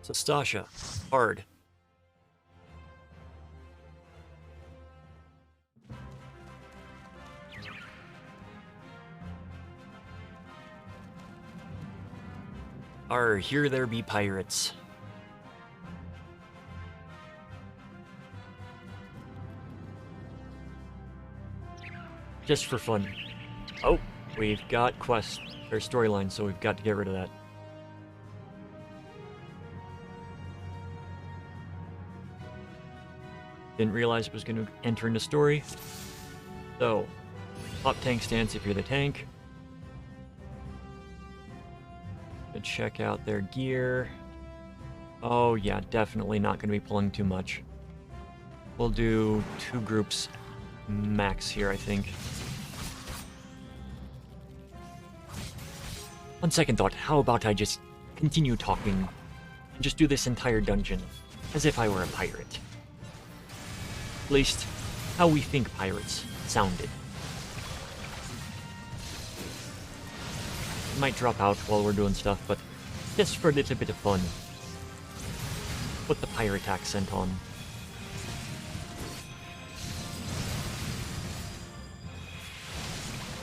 Sastasha. Hard. Here there be pirates. Just for fun. Oh, we've got quest or storyline, so we've got to get rid of that. Didn't realize it was going to enter into story. So, top tank stance if you're the tank. Check out their gear. Oh yeah, definitely not going to be pulling too much. We'll do 2 groups max here, I think. On second thought, how about I just continue talking and just do this entire dungeon as if I were a pirate? At least, how we think pirates sounded. Might drop out while we're doing stuff, but just for a little bit of fun. Put the pirate accent on.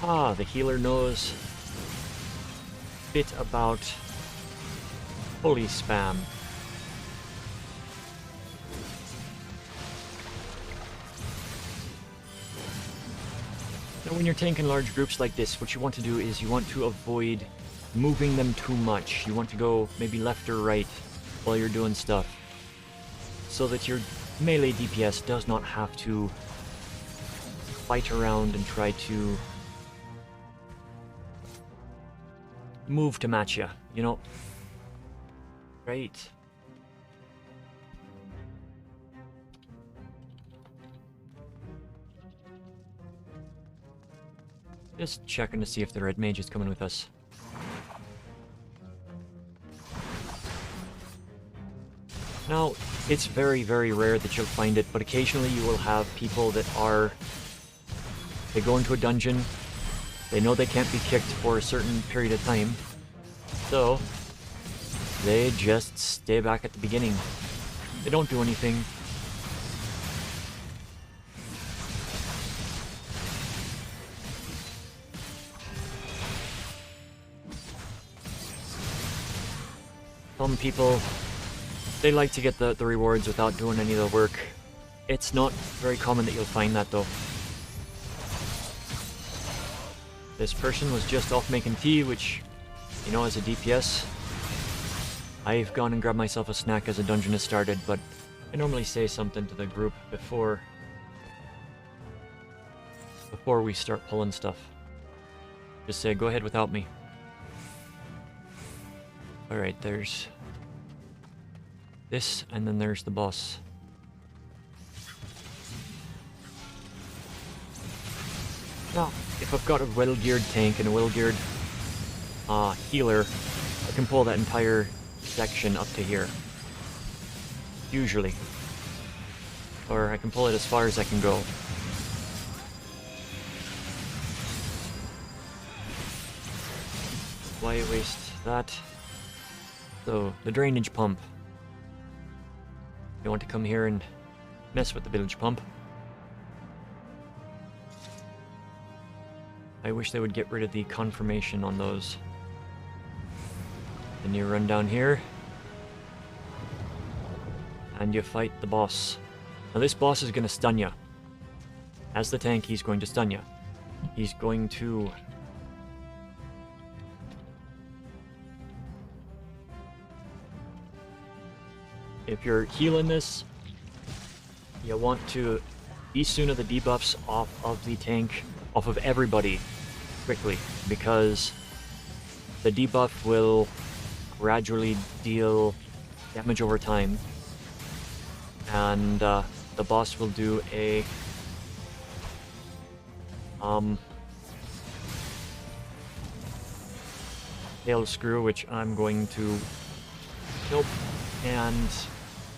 Ah, the healer knows a bit about holy spam. Now, when you're tanking large groups like this, what you want to do is you want to avoid moving them too much. You want to go maybe left or right while you're doing stuff, so that your melee DPS does not have to fight around and try to move to match you know? Right. Just checking to see if the red mage is coming with us. Now, it's very, very rare that you'll find it, but occasionally you will have people that they go into a dungeon, they know they can't be kicked for a certain period of time, so they just stay back at the beginning. They don't do anything. Some people, they like to get the rewards without doing any of the work. It's not very common that you'll find that, though. This person was just off making tea, which, you know, as a DPS, I've gone and grabbed myself a snack as a dungeon has started, but I normally say something to the group before we start pulling stuff. Just say, go ahead without me. Alright, there's this, and then there's the boss. Now, if I've got a well-geared tank and a well-geared healer, I can pull that entire section up to here. Usually. Or I can pull it as far as I can go. Why waste that? So, the drainage pump. You want to come here and mess with the village pump. I wish they would get rid of the confirmation on those. Then you run down here, and you fight the boss. Now this boss is going to stun you. As the tank, he's going to stun you. He's going to... If you're healing this, you want to de-sooner the debuffs off of the tank, off of everybody, quickly, because the debuff will gradually deal damage over time, and the boss will do a tail screw, which I'm going to nope. And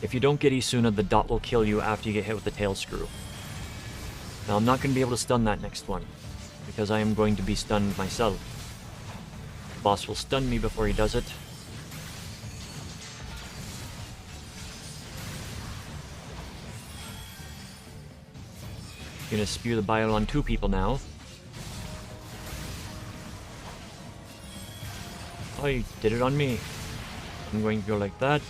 if you don't get Isuna, the dot will kill you after you get hit with the tail screw. Now I'm not going to be able to stun that next one, because I am going to be stunned myself. The boss will stun me before he does it. Gonna spew the bile on 2 people now. Oh, he did it on me. I'm going to go like that.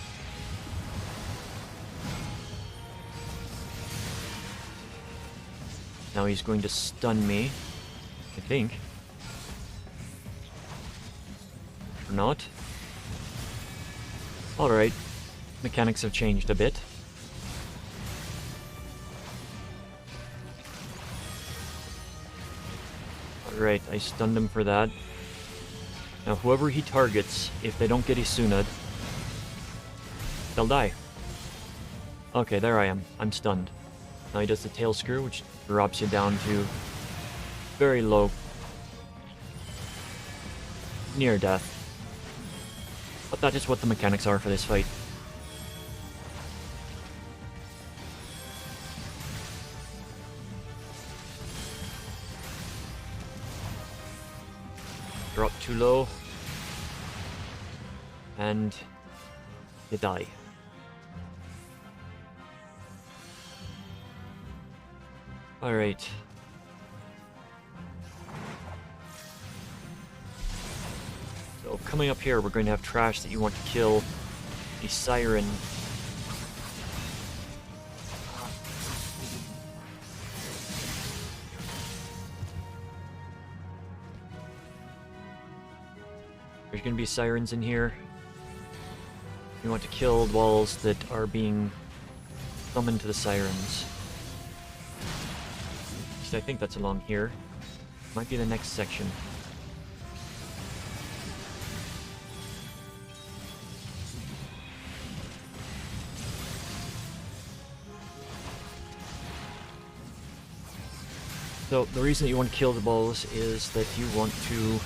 Now he's going to stun me, I think. Or not. Alright. Mechanics have changed a bit. Alright, I stunned him for that. Now whoever he targets, if they don't get Isuna'd, they'll die. Okay, there I am. I'm stunned. Now he does the tail screw, which drops you down to very low. Near death. But that is what the mechanics are for this fight. Drop too low. And you die. Alright. So coming up here, we're going to have trash that you want to kill. The siren. There's going to be sirens in here. You want to kill walls that are being summoned to the sirens. I think that's along here. Might be the next section. So the reason that you want to kill the balls is that you want to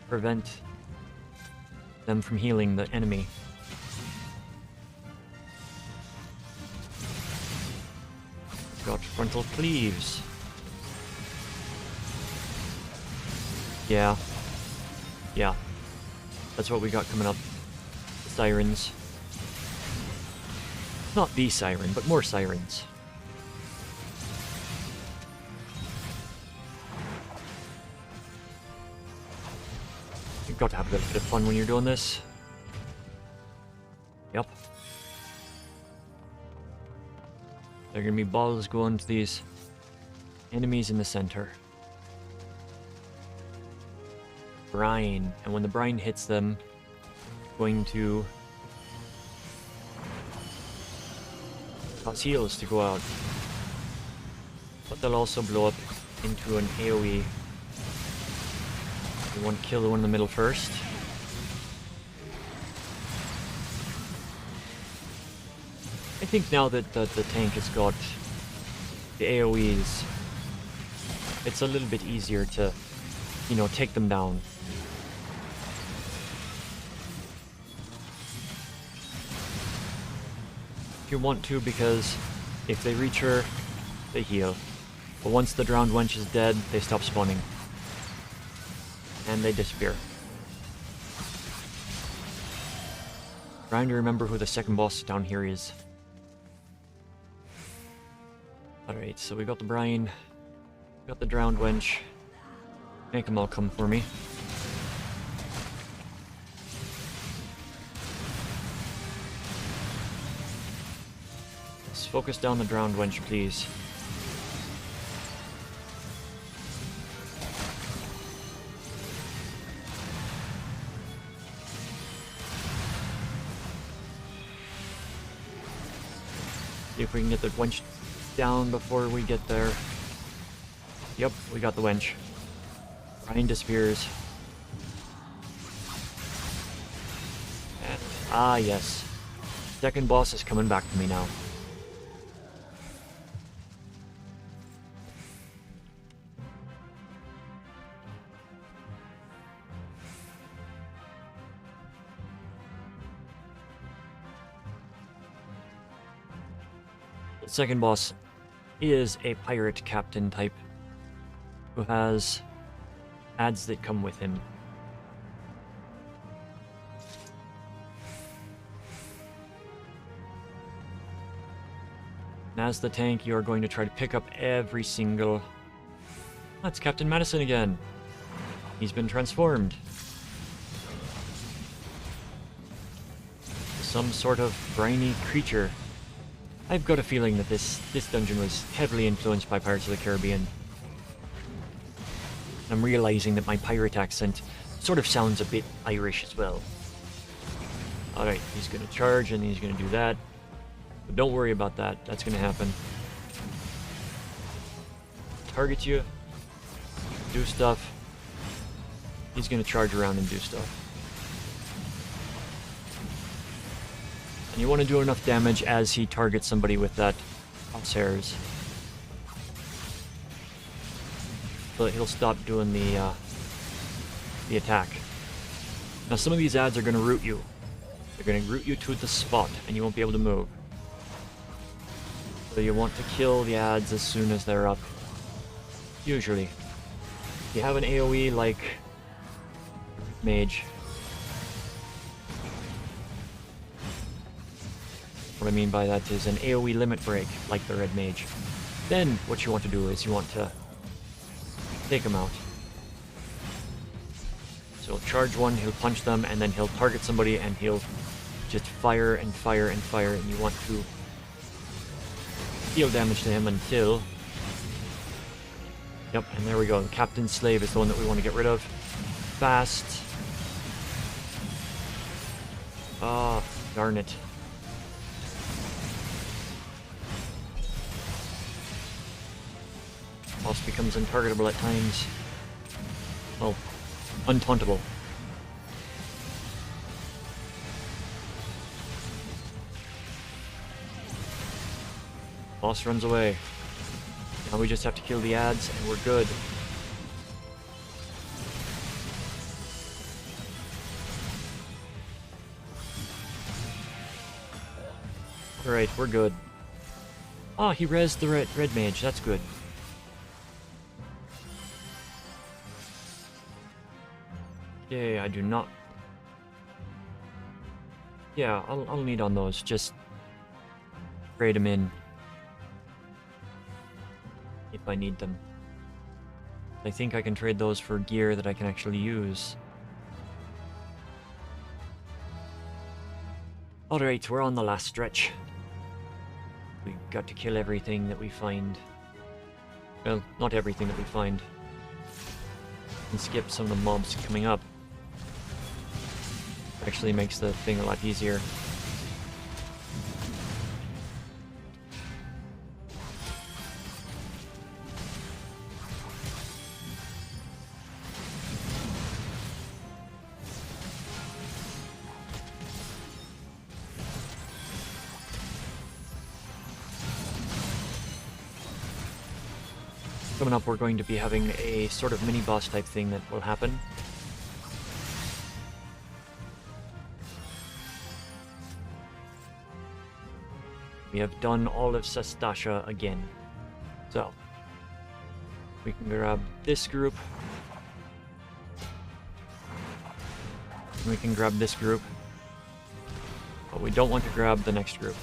prevent them from healing the enemy. Got frontal cleaves. Yeah. Yeah. That's what we got coming up. Sirens. Not the siren, but more sirens. You've got to have a little bit of fun when you're doing this. Yep. There are going to be balls going to these enemies in the center. Brine. And when the brine hits them, going to cause heals to go out. But they'll also blow up into an AoE. You want to kill the one in the middle first. I think now that the tank has got the AoEs, it's a little bit easier to, you know, take them down. If you want to, because if they reach her, they heal. But once the drowned wench is dead, they stop spawning. And they disappear. Trying to remember who the second boss down here is. Alright, so we got the brine, got the drowned wench. Make them all come for me. Let's focus down the drowned wench, please. See if we can get the wench down before we get there. Yep, we got the wench. Brine disappears. And, ah, yes. Second boss is coming back to me now. The second boss is a pirate captain type who has ads that come with him. And as the tank, you are going to try to pick up every single... That's Captain Madison again. He's been transformed. Some sort of briny creature. I've got a feeling that this dungeon was heavily influenced by Pirates of the Caribbean. I'm realizing that my pirate accent sort of sounds a bit Irish as well. Alright, he's going to charge and he's going to do that. But don't worry about that. That's going to happen. Target you. Do stuff. He's going to charge around and do stuff. And you want to do enough damage as he targets somebody with that crosshairs. So that he'll stop doing the attack. Now some of these ads are going to root you. They're going to root you to the spot and you won't be able to move. So you want to kill the ads as soon as they're up. Usually. If you have an AoE like Mage. What I mean by that is an AoE limit break, like the Red Mage. Then what you want to do is you want to take him out. So he'll charge one, he'll punch them, and then he'll target somebody and he'll just fire and fire and fire, and you want to deal damage to him until... Yep, and there we go. Captain's Slave is the one that we want to get rid of. Fast. Ah, darn it. Boss becomes untargetable at times. Well, untauntable. Boss runs away. Now we just have to kill the ads and we're good. Alright, we're good. Ah, he rezzed the red mage, that's good. Okay, I do not... Yeah, I'll need on those, just trade them in if I need them. I think I can trade those for gear that I can actually use. Alright, we're on the last stretch. We've got to kill everything that we find. Well, not everything that we find. And skip some of the mobs coming up. Actually makes the thing a lot easier. Coming up, we're going to be having a sort of mini-boss type thing that will happen. We have done all of Sastasha again. So, we can grab this group. And we can grab this group. But we don't want to grab the next group.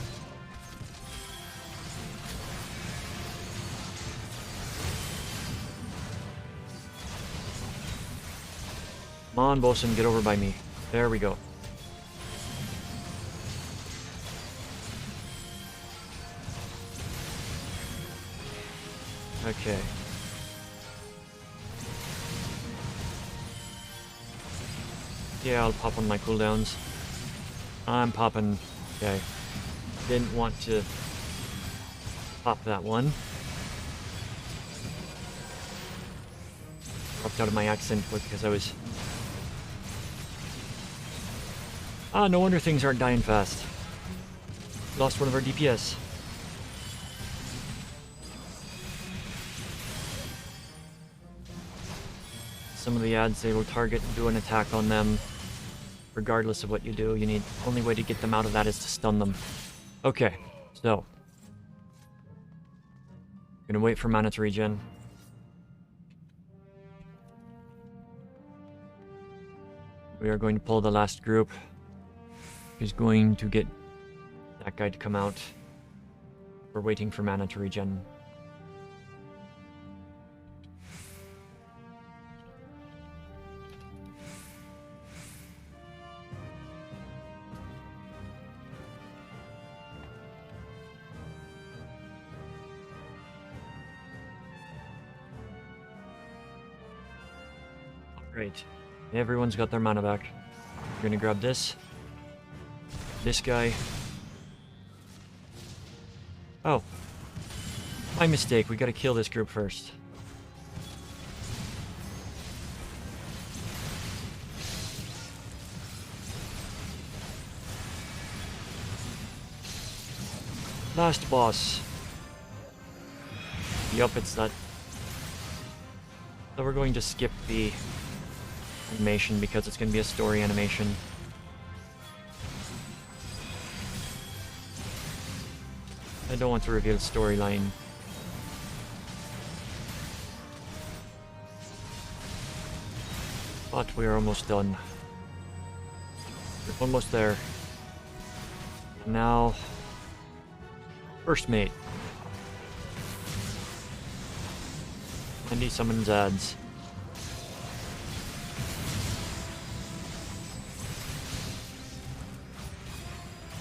Come on, Bosun, get over by me. There we go. Okay. Yeah, I'll pop on my cooldowns. I'm popping... Okay. Didn't want to pop that one. Dropped out of my accent because I was... Ah, no wonder things aren't dying fast. Lost one of our DPS. Some of the ads, they will target and do an attack on them. Regardless of what you do, you need... Only way to get them out of that is to stun them. Okay, so... Gonna wait for mana to regen. We are going to pull the last group. Who's going to get that guy to come out. We're waiting for mana to regen. Right. Everyone's got their mana back. We're gonna grab this. This guy. Oh. My mistake. We gotta kill this group first. Last boss. Yup, it's that. So we're going to skip the animation because it's going to be a story animation. I don't want to reveal storyline. But we're almost done. We're almost there. Now, first mate. And he summons ads.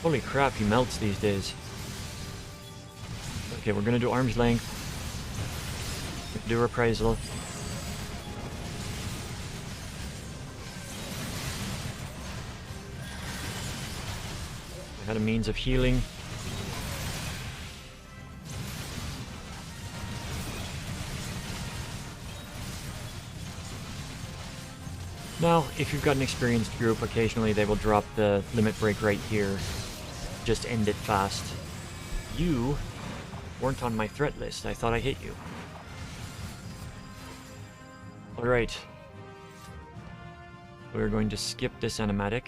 Holy crap, he melts these days. Okay, we're gonna do arm's length. Do reprisal. We had a means of healing. Now, if you've got an experienced group, occasionally they will drop the limit break right here. Just end it fast. You weren't on my threat list. I thought I hit you. Alright. We're going to skip this animatic.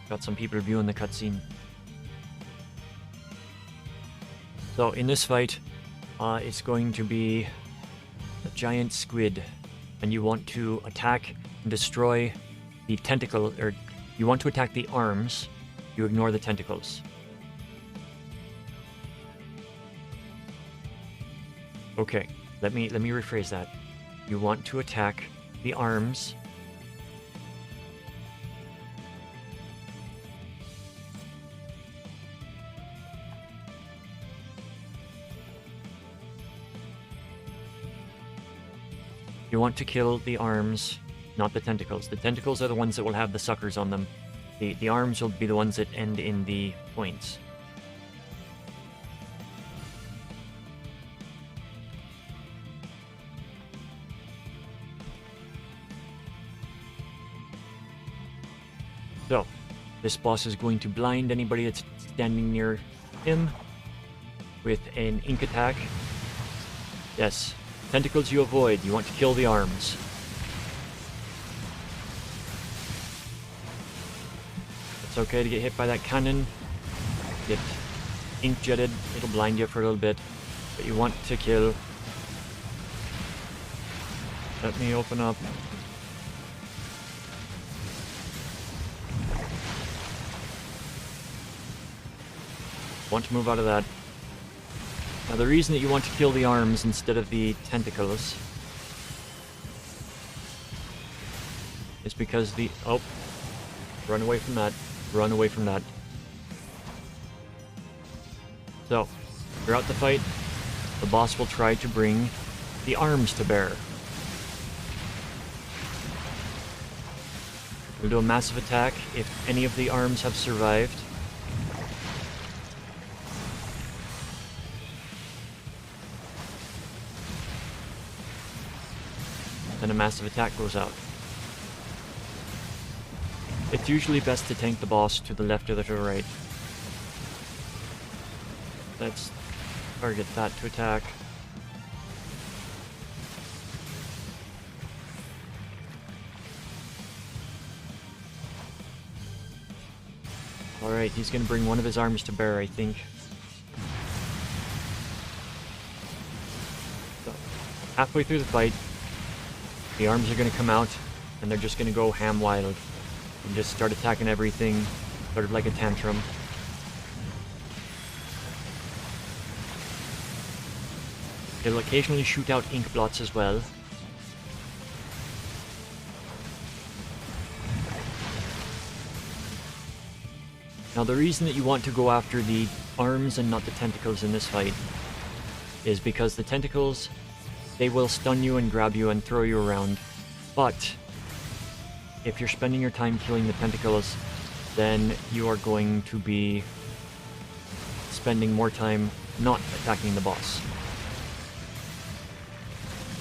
Got some people viewing the cutscene. So in this fight, it's going to be a giant squid, and you want to attack and destroy the tentacle, or you want to attack the arms. You ignore the tentacles. Okay, let me rephrase that. You want to attack the arms. You want to kill the arms, not the tentacles. The tentacles are the ones that will have the suckers on them. The arms will be the ones that end in the points. So, this boss is going to blind anybody that's standing near him with an ink attack. Yes. Tentacles you avoid. You want to kill the arms. It's okay to get hit by that cannon. Get ink jetted. It'll blind you for a little bit. But you want to kill. Let me open up. Want to move out of that. Now the reason that you want to kill the arms instead of the tentacles is because the... Oh. Run away from that. Run away from that. So, throughout the fight, the boss will try to bring the arms to bear. We'll do a massive attack if any of the arms have survived. Then a massive attack goes out. It's usually best to tank the boss to the left or to the right. Let's target that to attack. Alright, he's gonna bring one of his arms to bear, I think. So, halfway through the fight, the arms are gonna come out, and they're just gonna go ham wild. And just start attacking everything, sort of like a tantrum. They'll occasionally shoot out ink blots as well. Now the reason that you want to go after the arms and not the tentacles in this fight is because the tentacles, they will stun you and grab you and throw you around. But if you're spending your time killing the tentacles, then you are going to be spending more time not attacking the boss.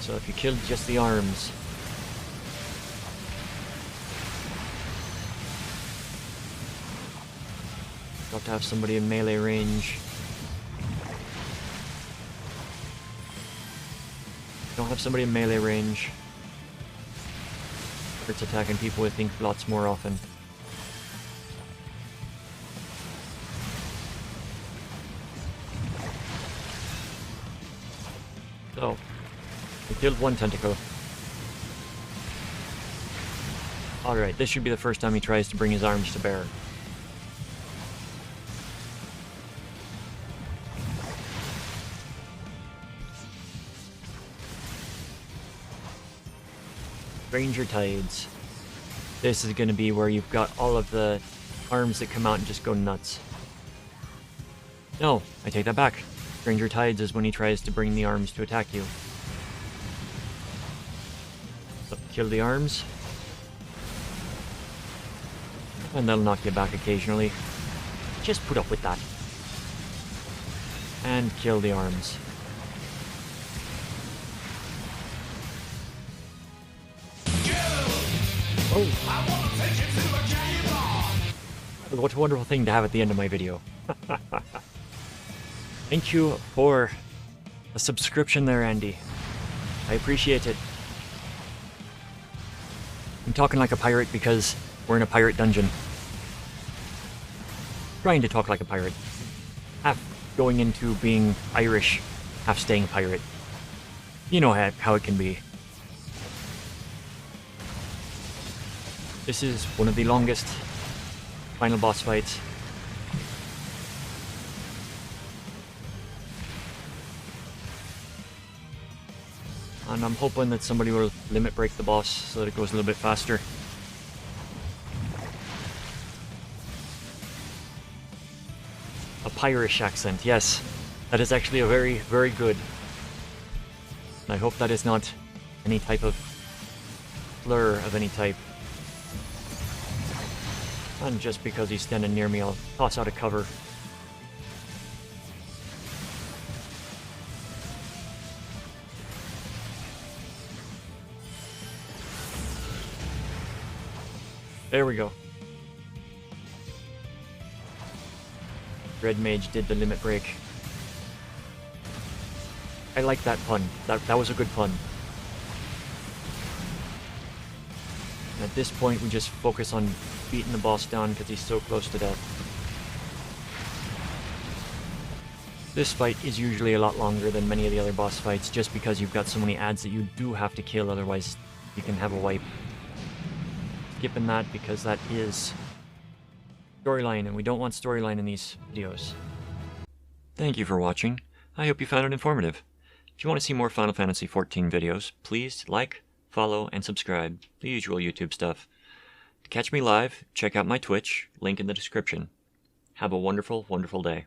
So if you kill just the arms, got to have somebody in melee range. Don't have somebody in melee range. It's attacking people with ink blots more often. So, we killed one tentacle. Alright, this should be the first time he tries to bring his arms to bear. Ranger Tides. This is going to be where you've got all of the arms that come out and just go nuts. No, I take that back. Ranger Tides is when he tries to bring the arms to attack you. So, kill the arms. And that'll knock you back occasionally. Just put up with that. And kill the arms. Oh! What a wonderful thing to have at the end of my video. Thank you for a subscription there, Andy. I appreciate it. I'm talking like a pirate because we're in a pirate dungeon. Trying to talk like a pirate. Half going into being Irish, half staying a pirate. You know how it can be. This is one of the longest final boss fights. And I'm hoping that somebody will limit break the boss so that it goes a little bit faster. A Pirish accent, yes. That is actually a very, very good. And I hope that is not any type of slur of any type. And just because he's standing near me, I'll toss out a cover. There we go. Red Mage did the limit break. I like that pun. That was a good pun. And at this point, we just focus on beating the boss down because he's so close to death. This fight is usually a lot longer than many of the other boss fights just because you've got so many adds that you do have to kill, otherwise you can have a wipe. Skipping that because that is storyline and we don't want storyline in these videos. Thank you for watching. I hope you found it informative. If you want to see more Final Fantasy XIV videos, please like, follow, and subscribe. The usual YouTube stuff. To catch me live, check out my Twitch, link in the description. Have a wonderful, wonderful day.